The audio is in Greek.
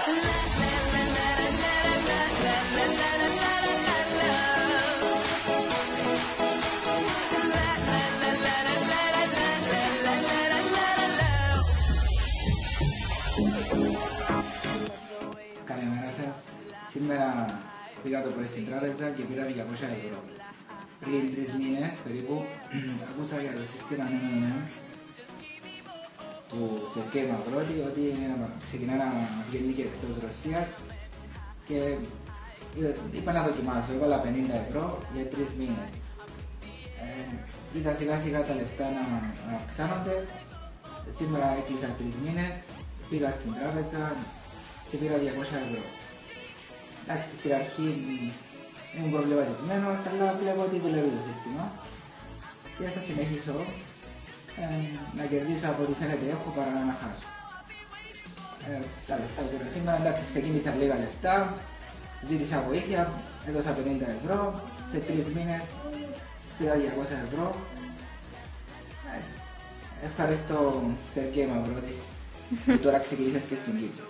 Καλημέρα σας. Σήμερα πήγα το πρωί στην τράπεζα και πήρα 200 ευρώ. Πριν 3 μήνες περίπου ακούσα για το σύστημα MMM του Σερκέη Μαυρότη ότι ξεκινά να βγαίνει και εκτός Ρωσίας και είπα να δοκιμάσω. Έβαλα 50 ευρώ για 3 μήνες. Είδα σιγά σιγά τα λεφτά να αυξάνονται. Σήμερα έκλεισα 3 μήνες, πήγα στην τράπεζα και πήρα 200 ευρώ. Εντάξει, στην αρχή ήμουν προβληματισμένος, αλλά βλέπω ότι δουλεύει το σύστημα και θα συνεχίσω να κερδίσω από ό,τι φαίνεται έχω παρά να χάσω. Τα λεφτά τώρα σήμερα, εντάξει, ξεκίνησα λίγα λεφτά, ζήτησα βοήθεια, έδωσα 50 ευρώ, σε 3 μήνες πήρα 200 ευρώ. Ευχαριστώ Σερκέη Μαυρότη που τώρα ξεκινήσες και στην Κύπρο.